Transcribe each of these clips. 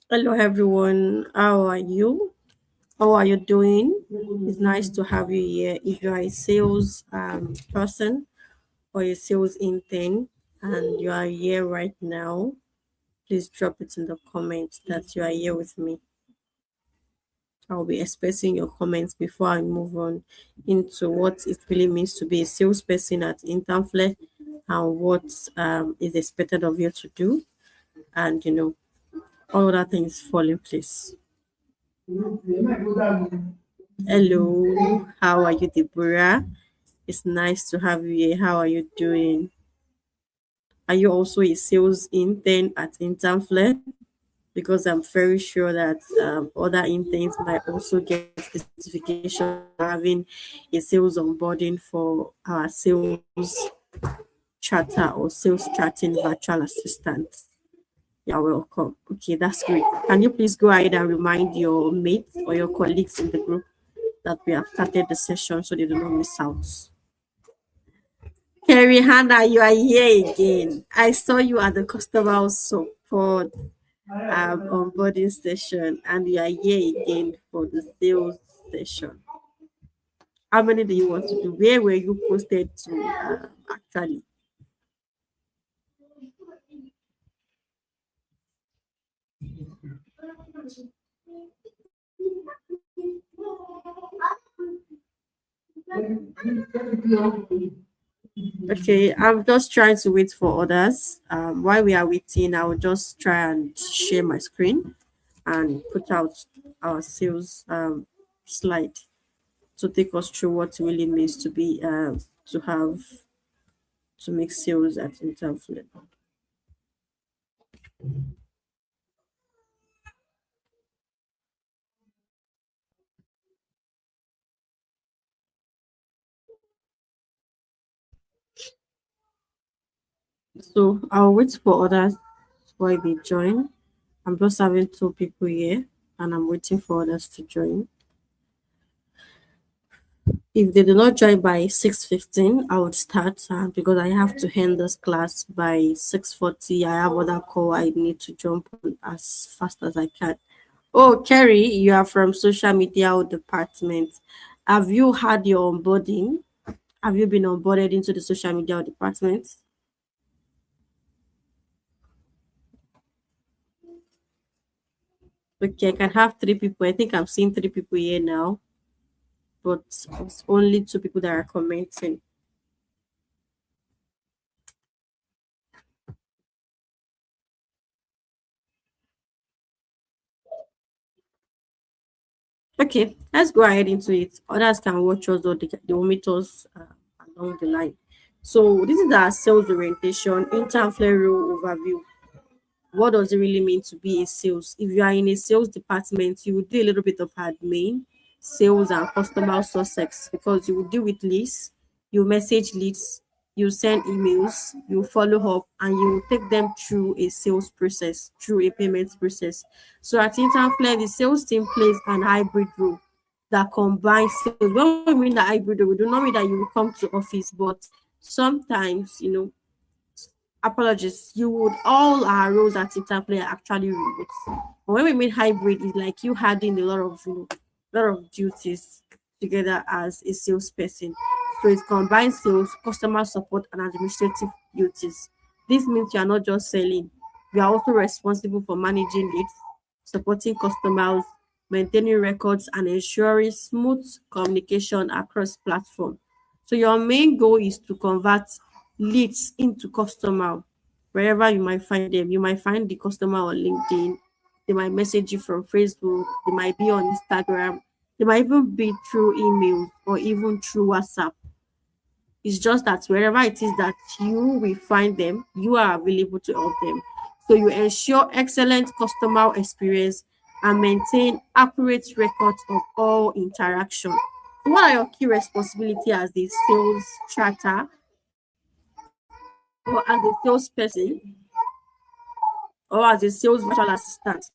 Hello, everyone. How are you? How are you doing? It's nice to have you here. If you are a sales person or a sales intern and you are here right now, please drop it in the comments that you are here with me. I'll be expecting your comments before I move on into what it really means to be a salesperson at Internflare and what is expected of you to do, and all other things fall in place. Hello, how are you, Deborah? It's nice to have you here. How are you doing? Are you also a sales intern at Internflare? Because I'm very sure that other interns might also get the certification for having a sales onboarding for our sales chatter or sales chatting virtual assistant. You're welcome. Okay, that's great. Can you please go ahead and remind your mates or your colleagues in the group that we have started the session so they do not miss out? Kerry Hannah, you are here again. I saw you at the customer support onboarding session, and you are here again for the sales session. How many do you want to do? Where were you posted to actually? Okay, I'm just trying to wait for others. While we are waiting, I will just try and share my screen and put out our sales slide to take us through what it really means to be to have to make sales at Interflip. So I'll wait for others while they join. I'm just having two people here and I'm waiting for others to join. If they do not join by 6:15, I would start because I have to end this class by 6:40. I have other call I need to jump on as fast as I can. Oh, Kerry, you are from social media department. Have you had your onboarding? Have you been onboarded into the social media department? Okay, I can have three people. I think I'm seeing three people here now, but it's only two people that are commenting. Okay, let's go ahead into it. Others can watch us or they will meet us along the line. So this is our sales orientation, Interflare role overview. What does it really mean to be a sales? If you are in a sales department, you will do a little bit of admin, sales and customer success because you will deal with leads, you message leads, you send emails, you follow up, and you take them through a sales process, through a payment process. So at Internflare, the sales team plays an hybrid role that combines sales. When we mean the hybrid role, we do not mean that you will come to office, but sometimes, apologies, you would all our roles at Interplay are actually remote. But when we mean hybrid, it's like you adding a lot of lot of duties together as a salesperson. So it combines sales, customer support, and administrative duties. This means you are not just selling, you are also responsible for managing it, supporting customers, maintaining records, and ensuring smooth communication across platform. So your main goal is to convert leads into customer wherever you might find them. You might find the customer on LinkedIn, they might message you from Facebook, they might be on Instagram, they might even be through email or even through WhatsApp. It's just that wherever it is that you will find them, you are available to help them. So you ensure excellent customer experience and maintain accurate records of all interaction. What are your key responsibility as the sales chatter or as a salesperson or as a sales virtual assistant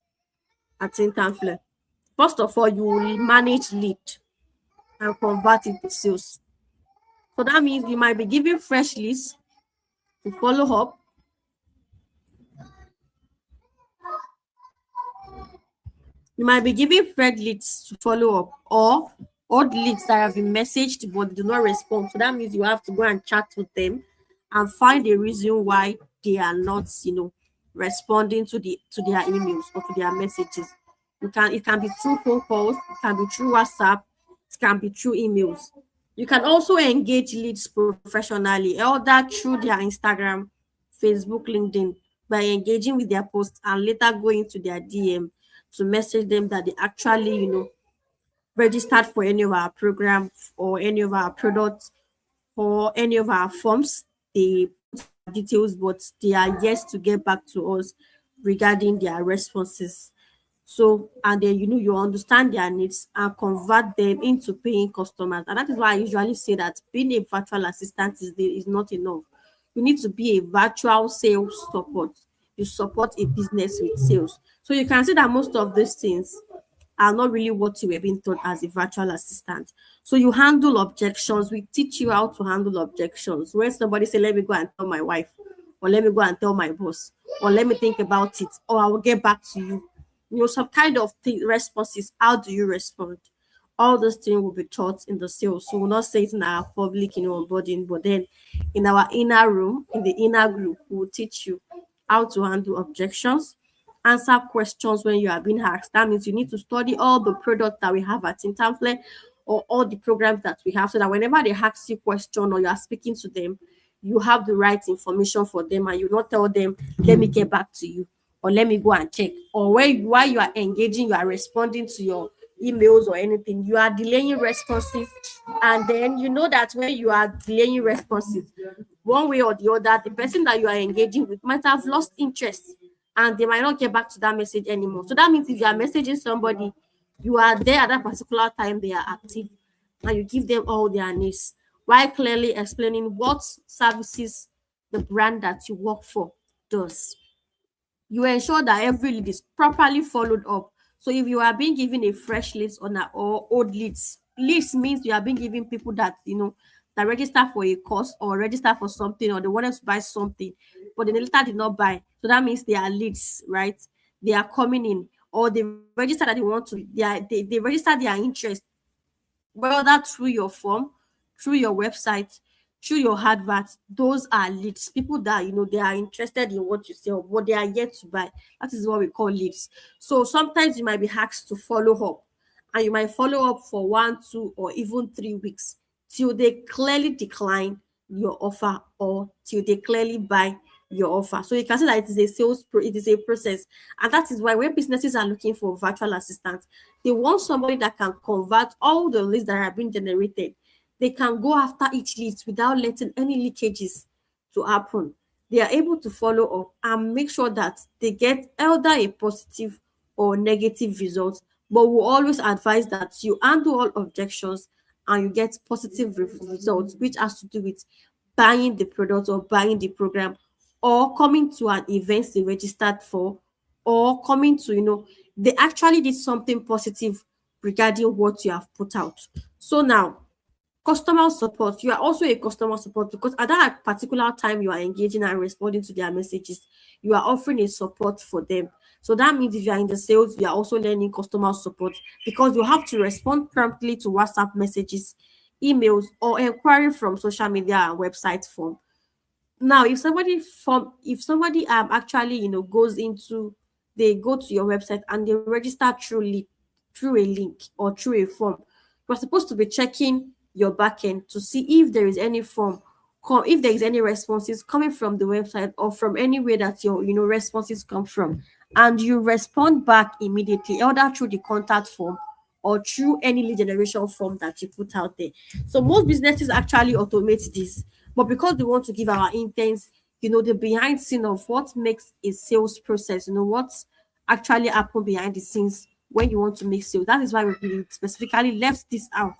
at Internflare? First of all, you will manage lead and convert it to sales. So that means you might be giving fresh leads to follow up. You might be giving friend leads to follow up, or old leads that have been messaged but do not respond. So that means you have to go and chat with them and find a reason why they are not, responding to their emails or to their messages. It can be through phone calls, it can be through WhatsApp, it can be through emails. You can also engage leads professionally, either through their Instagram, Facebook, LinkedIn, by engaging with their posts and later going to their DM to message them that they actually, registered for any of our programs or any of our products or any of our forms. They put their details, but they are yet to get back to us regarding their responses. So, and then you understand their needs and convert them into paying customers. And that is why I usually say that being a virtual assistant is not enough. You need to be a virtual sales support. You support a business with sales. So you can see that most of these things are not really what you were being taught as a virtual assistant. So you handle objections. We teach you how to handle objections. When somebody say, let me go and tell my wife, or let me go and tell my boss, or let me think about it, or I will get back to you. Some kind of responses. How do you respond? All those things will be taught in the sales. So we'll not say it in our public, onboarding, but then in our inner room, in the inner group, we'll teach you how to handle objections, answer questions when you are being asked. That means you need to study all the products that we have at Internflare or all the programs that we have, so that whenever they ask you a question or you are speaking to them, you have the right information for them and you not tell them, let me get back to you, or let me go and check. Or while you are engaging, you are responding to your emails or anything, you are delaying responses. And then you know that when you are delaying responses, one way or the other, the person that you are engaging with might have lost interest and they might not get back to that message anymore. So that means if you are messaging somebody, you are there at that particular time they are active and you give them all their needs while clearly explaining what services the brand that you work for does. You ensure that every lead is properly followed up. So if you are being given a fresh leads or old leads means you are being given people that that register for a course or register for something or they wanted to buy something, but they later did not buy. So that means they are leads, right? They are coming in or they register that they want to. They register their interest, whether through your form, through your website, through your advert. Those are leads. People that they are interested in what you sell, but they are yet to buy. That is what we call leads. So sometimes you might be asked to follow up, and you might follow up for 1, 2, or even 3 weeks till they clearly decline your offer or till they clearly buy your offer. So you can see that it is a process. And that is why when businesses are looking for virtual assistants, they want somebody that can convert all the leads that have been generated. They can go after each lead without letting any leakages to happen. They are able to follow up and make sure that they get either a positive or negative result. But we always advise that you handle all objections and you get positive results, which has to do with buying the product or buying the program or coming to an event they registered for or coming to, they actually did something positive regarding what you have put out. So now, customer support, you are also a customer support because at that particular time you are engaging and responding to their messages, you are offering a support for them. So that means if you are in the sales, you are also learning customer support because you have to respond promptly to WhatsApp messages, emails, or inquiry from social media and website form. Now, if somebody actually goes into they go to your website and they register through a link or through a form, you're supposed to be checking your backend to see if there is any if there is any responses coming from the website or from anywhere that your responses come from, and you respond back immediately, either through the contact form or through any lead generation form that you put out there. So most businesses actually automate this, but because we want to give our interns, the behind scene of what makes a sales process, what's actually happen behind the scenes when you want to make sales. That is why we specifically left this out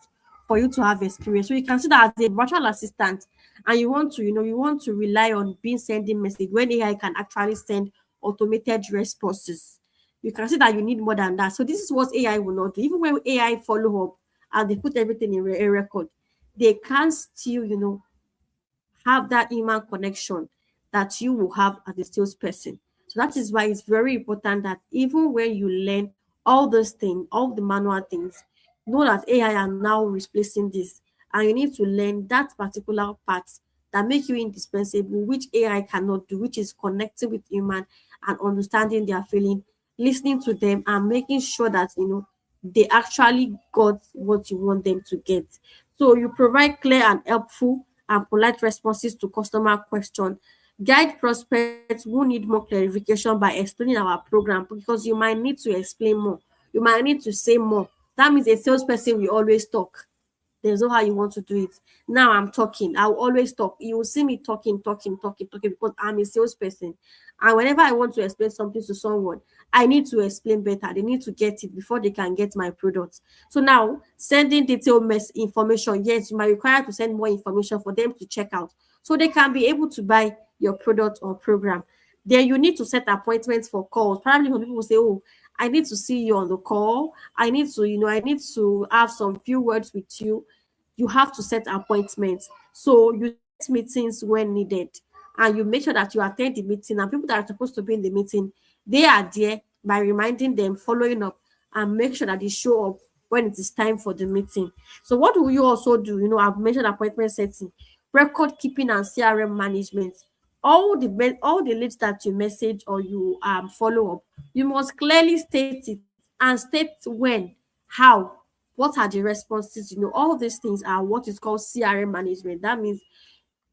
for you to have experience. So you can see that as a virtual assistant, and you want to rely on being sending message when AI can actually send automated responses. You can see that you need more than that. So this is what AI will not do. Even when AI follow up and they put everything in a record, they can still, have that human connection that you will have as a salesperson. So that is why it's very important that even when you learn all those things, all the manual things. Know that AI are now replacing this, and you need to learn that particular part that make you indispensable, which AI cannot do, which is connecting with human and understanding their feeling, listening to them, and making sure that they actually got what you want them to get. So you provide clear and helpful and polite responses to customer questions. Guide prospects who need more clarification by explaining our program, because you might need to explain more. You might need to say more. That means a salesperson will always talk. There's no how you want to do it. Now I'm talking. I'll always talk. You will see me talking, talking, talking, talking, because I'm a salesperson. And whenever I want to explain something to someone, I need to explain better. They need to get it before they can get my product. So now, sending detailed information. Yes, you might require to send more information for them to check out, so they can be able to buy your product or program. Then you need to set appointments for calls. Probably when people say, "Oh, I need to see you on the call. I need to, I need to have some few words with you." You have to set appointments. So you set meetings when needed, and you make sure that you attend the meeting, and people that are supposed to be in the meeting, they are there by reminding them, following up, and make sure that they show up when it is time for the meeting. So what will you also do? I've mentioned appointment setting, record keeping, and CRM management. All the leads that you message or you follow up, you must clearly state it, and state when, how, what are the responses. All these things are what is called CRM management. That means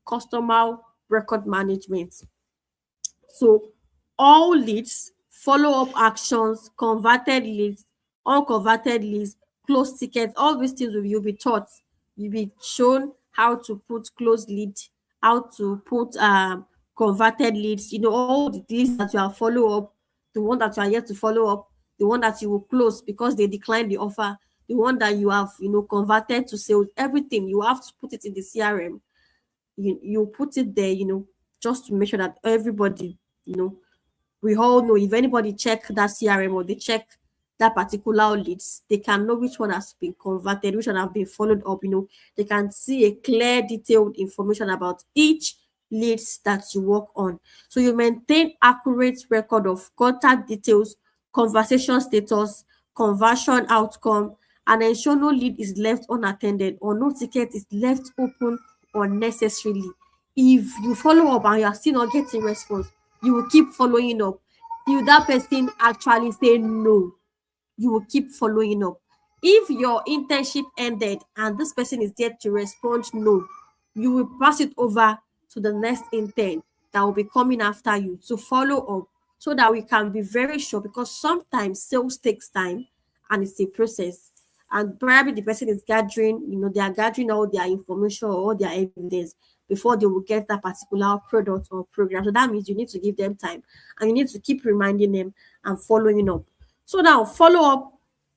customer record management. So all leads, follow-up actions, converted leads, unconverted leads, closed tickets, all these things you'll be taught. You'll be shown how to put closed lead, how to put converted leads, all the leads that you are follow up, the one that you are yet to follow up, the one that you will close because they declined the offer, the one that you have, converted to sales, everything. You have to put it in the CRM. You put it there, just to make sure that everybody, we all know, if anybody check that CRM or they check that particular leads, they can know which one has been converted, which one have been followed up. They can see a clear, detailed information about each leads that you work on. So you maintain accurate record of contact details, conversation status, conversion outcome, and ensure no lead is left unattended or no ticket is left open unnecessarily. If you follow up and you are still not getting response, you will keep following up till that person actually say no. You will keep following up. If your internship ended and this person is yet to respond no, you will pass it over to the next intern that will be coming after you to follow up, so that we can be very sure, because sometimes sales takes time and it's a process. And probably the person is gathering, they are gathering all their information or all their evidence before they will get that particular product or program. So that means you need to give them time, and you need to keep reminding them and following up. So now, follow up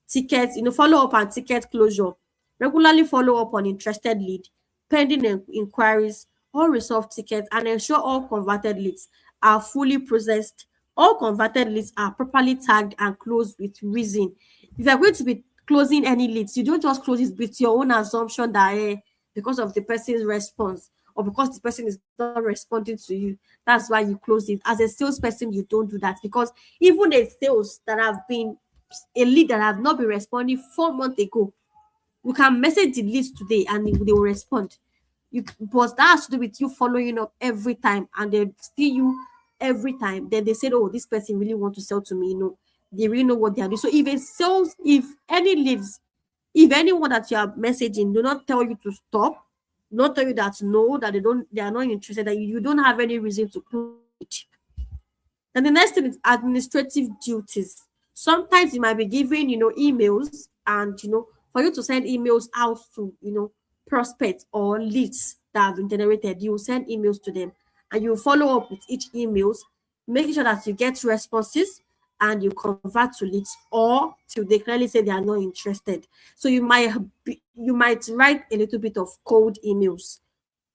tickets, follow up and ticket closure. Regularly follow up on interested lead, pending inquiries, all resolved tickets, and ensure all converted leads are fully processed. All converted leads are properly tagged and closed with reason. If you're going to be closing any leads, you don't just close it with your own assumption that because of the person's response or because the person is not responding to you, that's why you close it. As a salesperson, you don't do that, because even a sales that have been a lead that have not been responding 4 months ago, you can message the leads today and they will respond. But that has to do with you following up every time, and they see you every time. Then they said, "Oh, this person really want to sell to me." They really know what they are doing. So if any leads, if anyone that you are messaging do not tell you to stop, not tell you that no, that they are not interested, that you don't have any reason to close it. And the next thing is administrative duties. Sometimes you might be given, emails, and for you to send emails out to, prospects or leads that have been generated, you will send emails to them, and you follow up with each emails, making sure that you get responses and you convert to leads, or till they clearly say they are not interested. So you might write a little bit of cold emails,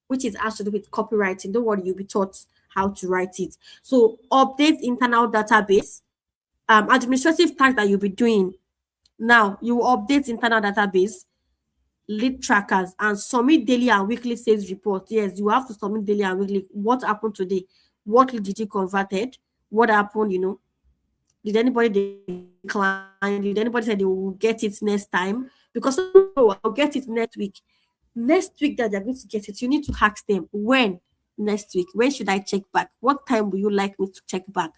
which is actually with copywriting. Don't worry, you'll be taught how to write it. So update internal database, administrative tasks that you'll be doing. Now you will update internal database, lead trackers, and submit daily and weekly sales reports. Yes, you have to submit daily and weekly. What happened today? What lead did you converted? What happened? Did anybody decline? Did anybody say they will get it next time? Because some people say, oh, I'll get it next week. Next week that they're going to get it, you need to ask them when. Next week, when should I check back? What time will you like me to check back?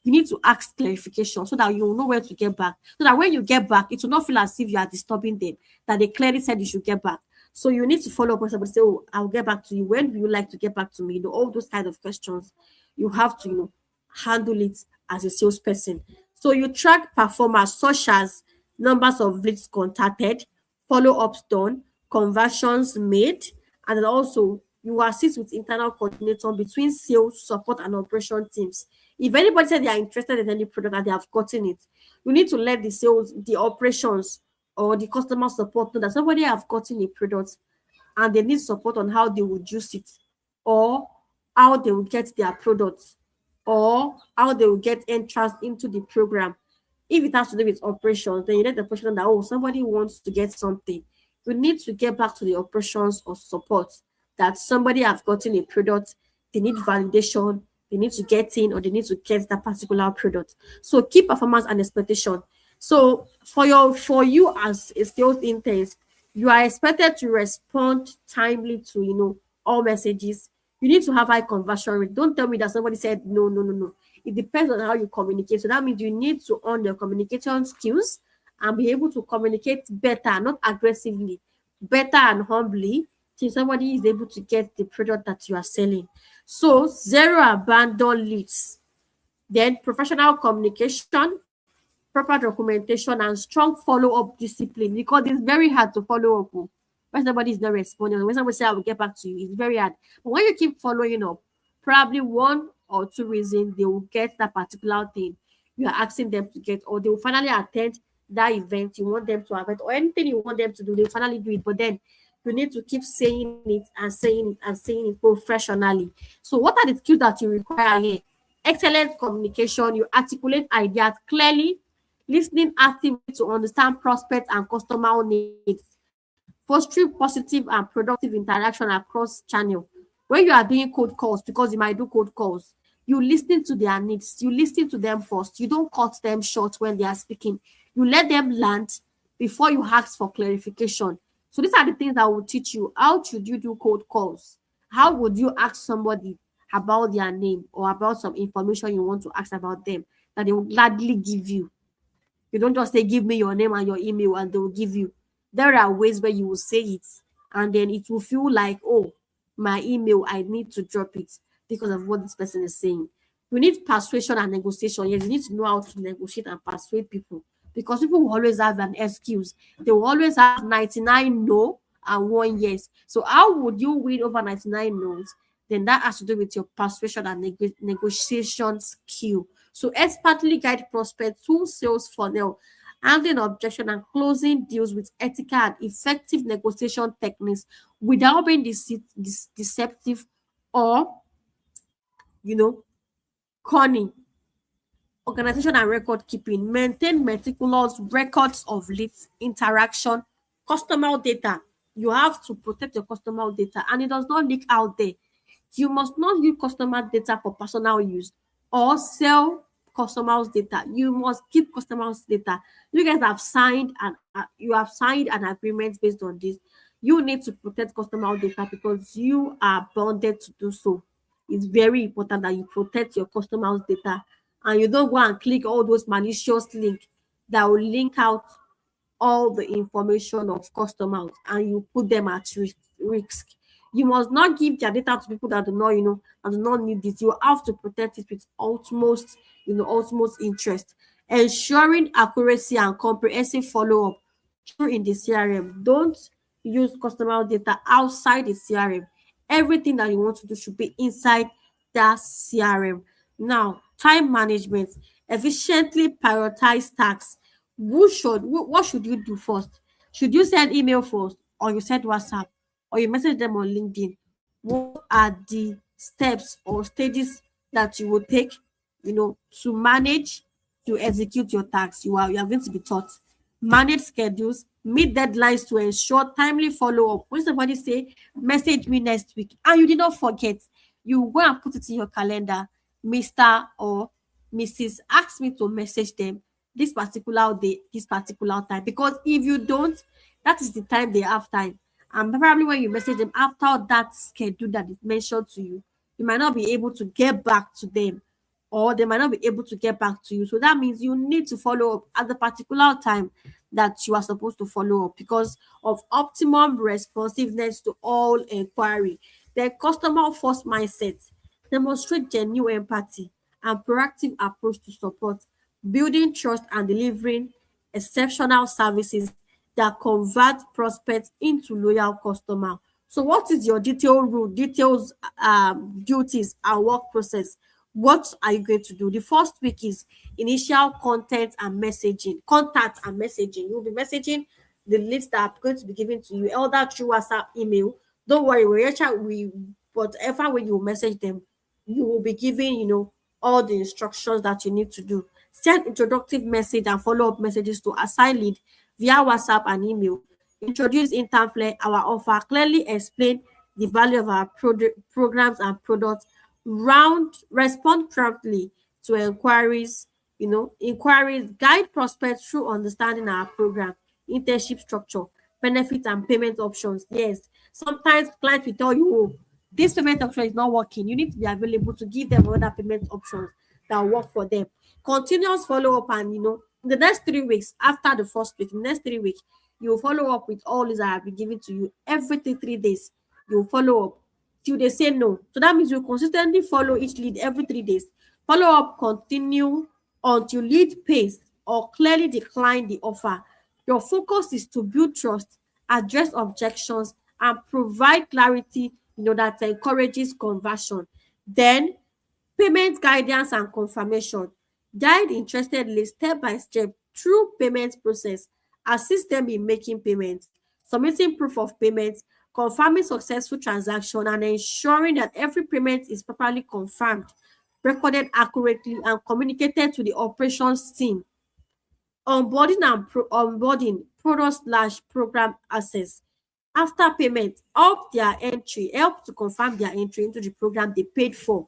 You need to ask clarification so that you will know where to get back. So that when you get back, it will not feel as if you are disturbing them, that they clearly said you should get back. So you need to follow up with somebody, say, oh, I'll get back to you. When will you like to get back to me? All those kind of questions. You have to, handle it as a salesperson. So you track performance such as numbers of leads contacted, follow-ups done, conversions made, and then also you assist with internal coordinator between sales, support, and operation teams. If anybody said they are interested in any product and they have gotten it, you need to let the sales, the operations, or the customer support know that somebody have gotten a product and they need support on how they would use it, or how they will get their products, or how they will get entrance into the program. If it has to do with operations, then you let the person know that, oh, somebody wants to get something. You need to get back to the operations or support that somebody has gotten a product, they need validation, they need to get in, or they need to get that particular product. So key performance and expectation. So for you as a sales intern, you are expected to respond timely to all messages. You need to have high conversion rate. Don't tell me that somebody said no, no, no, no. It depends on how you communicate. So that means you need to own your communication skills and be able to communicate better, not aggressively, better and humbly, till somebody is able to get the product that you are selling. So zero abandon leads. Then professional communication, proper documentation, and strong follow-up discipline, because it's very hard to follow up. When somebody is not responding, when somebody say I will get back to you, it's very hard. But when you keep following up, probably one or two reasons they will get that particular thing you are asking them to get, or they will finally attend that event you want them to attend, or anything you want them to do, they will finally do it. But then you need to keep saying it and saying it and saying it professionally. So what are the skills that you require here? Excellent communication. You articulate ideas clearly, listening actively to understand prospects and customer needs, fostering positive and productive interaction across channel. When you are doing cold calls, because you might do cold calls, you listen to their needs, you listen to them first. You don't cut them short when they are speaking. You let them land before you ask for clarification. So these are the things that will teach you how should you do cold calls. How would you ask somebody about their name or about some information you want to ask about them that they will gladly give you? You don't just say, give me your name and your email, and they will give you. There are ways where you will say it, and then it will feel like, oh, my email, I need to drop it because of what this person is saying. You need persuasion and negotiation. Yes, you need to know how to negotiate and persuade people, because people will always have an excuse. They will always have 99 no and 1 yes. So how would you win over 99 no's? Then that has to do with your persuasion and negotiation skill. So expertly guide prospects through sales funnel, handling objection and closing deals with ethical and effective negotiation techniques without being deceptive or, you know, corny. Organization and record keeping. Maintain meticulous records of leads, interaction, customer data. You have to protect your customer data and it does not leak out there. You must not use customer data for personal use or sell customers' data. You must keep customers' data. You guys have signed and you have signed an agreement based on this. You need to protect customer data because you are bonded to do so. It's very important that you protect your customers' data and you don't go and click all those malicious links that will link out all the information of customers and you put them at risk. You must not give their data to people that do not, and do not need it. You have to protect it with utmost interest, ensuring accuracy and comprehensive follow-up true in the CRM. Don't use customer data outside the CRM. Everything that you want to do should be inside that CRM. Now, time management. Efficiently prioritize tasks. What should you do first? Should you send email first, or you send WhatsApp, or you message them on LinkedIn? What are the steps or stages that you will take, to manage, to execute your tasks? You are going to be taught. Manage schedules, meet deadlines to ensure timely follow-up. When somebody say, message me next week, and you did not forget, you go and put it in your calendar, Mr. or Mrs. asked me to message them this particular day, this particular time. Because if you don't, that is the time they have time. And probably when you message them after that schedule that is mentioned to you, you might not be able to get back to them, or they might not be able to get back to you. So that means you need to follow up at the particular time that you are supposed to follow up because of optimum responsiveness to all inquiry. The customer first mindset demonstrate genuine empathy and proactive approach to support, building trust and delivering exceptional services that convert prospects into loyal customer. So what is your detailed rule, details, duties and work process? What are you going to do? The first week is initial content and messaging, contact and messaging. You'll be messaging the leads that are going to be given to you, either through WhatsApp, email. Don't worry, whatever way you message them, you will be given, all the instructions that you need to do. Send introductive message and follow-up messages to assign lead via WhatsApp and email. Introduce Internflare, our offer, clearly explain the value of our programs and products, respond promptly to inquiries, guide prospects through understanding our program, internship structure, benefits and payment options. Yes, sometimes clients will tell you, oh, this payment option is not working. You need to be available to give them other payment options that work for them. Continuous follow-up, and the next 3 weeks after the first week, the next 3 weeks, you will follow up with all these that have been given to you every 3 days. You will follow up till they say no. So that means you consistently follow each lead every 3 days. Follow up continue until lead pays or clearly decline the offer. Your focus is to build trust, address objections, and provide clarity, that encourages conversion. Then payment guidance and confirmation. Guide interested leads step by step through payment process, assist them in making payments, submitting proof of payment, confirming successful transaction, and ensuring that every payment is properly confirmed, recorded accurately, and communicated to the operations team. Onboarding product/program access. After payment, help to confirm their entry into the program they paid for.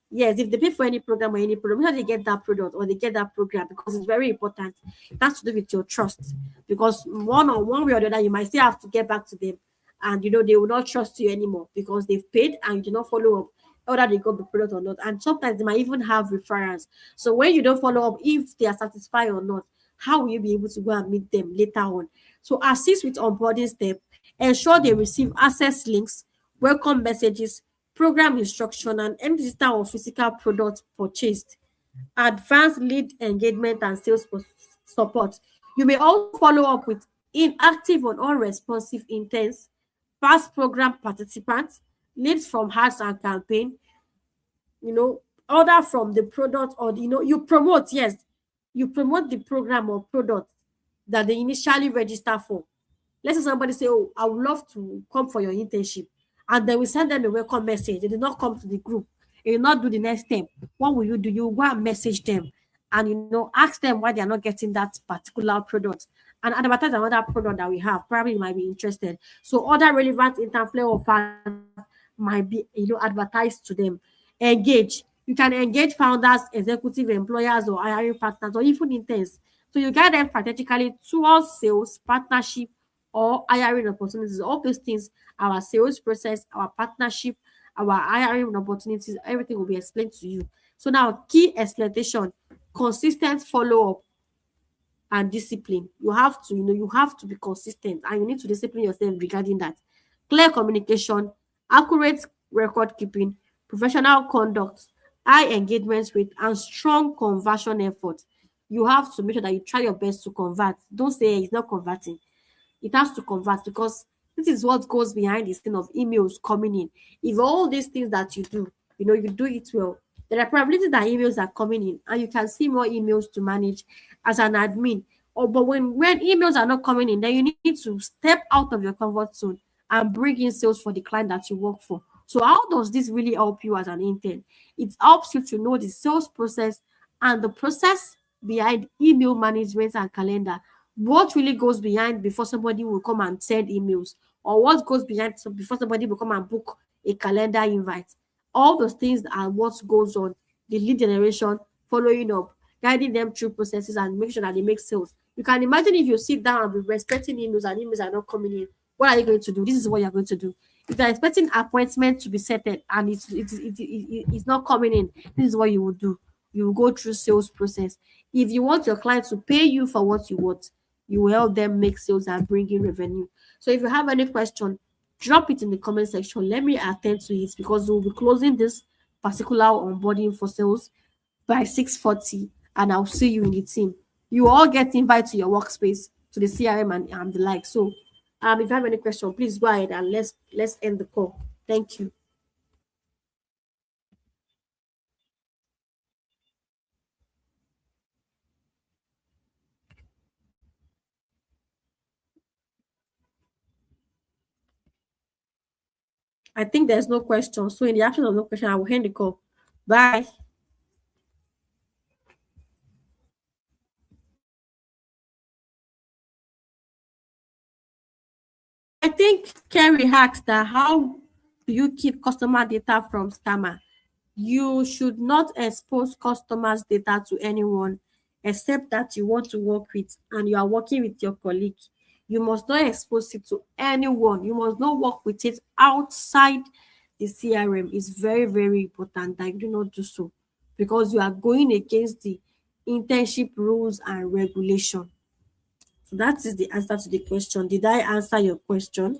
Yes, if they pay for any program or any program, make sure they get that product or they get that program, because it's very important. It has to do with your trust. Because one way or the other, you might still have to get back to them, and they will not trust you anymore because they've paid and you do not follow up whether they got the product or not. And sometimes they might even have referrals. So when you don't follow up if they are satisfied or not, how will you be able to go and meet them later on? So assist with onboarding step, ensure they receive access links, welcome messages, program instruction, and any digital or physical product purchased. Advanced lead engagement and sales support. You may also follow up with inactive or unresponsive interns, past program participants, leads from ads and campaign, order from the product, or you promote, yes, you promote the program or product that they initially register for. Let's say somebody say, oh, I would love to come for your internship, and then we send them a welcome message. They did not come to the group. They did not do the next step. What will you do? You go and message them and ask them why they are not getting that particular product, and advertise another product that we have. Probably you might be interested. So other relevant Interflare offers might be advertised to them. Engage. You can engage founders, executive employers, or hiring partners, or even interns. So you guide them strategically towards sales, partnership, or hiring opportunities. All those things, our sales process, our partnership, our hiring opportunities, everything will be explained to you. So now, key exploitation, consistent follow-up and discipline. You have to be consistent, and you need to discipline yourself regarding that. Clear communication, accurate record keeping, professional conduct, high engagement rate, and strong conversion effort. You have to make sure that you try your best to convert. Don't say it's not converting. It has to convert, because this is what goes behind the scene of emails coming in. If all these things that you do, you do it well, there are probabilities that emails are coming in, and you can see more emails to manage as an admin. But when emails are not coming in, then you need to step out of your comfort zone and bring in sales for the client that you work for. So how does this really help you as an intern? It helps you to know the sales process and the process behind email management and calendar. What really goes behind before somebody will come and send emails, or what goes behind before somebody will come and book a calendar invite. All those things are what goes on, the lead generation following up, guiding them through processes, and make sure that they make sales. You can imagine if you sit down and be expecting emails and emails are not coming in. What are you going to do? This is what you're going to do. If you're expecting appointment to be set and it's not coming in, this is what you will do. You will go through sales process. If you want your client to pay you for what you want, you will help them make sales and bring in revenue. So if you have any question, drop it in the comment section. Let me attend to it because we'll be closing this particular onboarding for sales by 6:40, and I'll see you in the team. You all get invited to your workspace, to the CRM and the like. So if you have any question, please go ahead and let's end the call. Thank you. I think there's no question. So in the absence of no question, I will end the call. Bye. I think Kerry asked that how do you keep customer data from scammer? You should not expose customers' data to anyone except that you want to work with and you are working with your colleague. You must not expose it to anyone. You must not work with it outside the CRM. It's very, very important that you do not do so because you are going against the internship rules and regulation. So that is the answer to the question. Did I answer your question?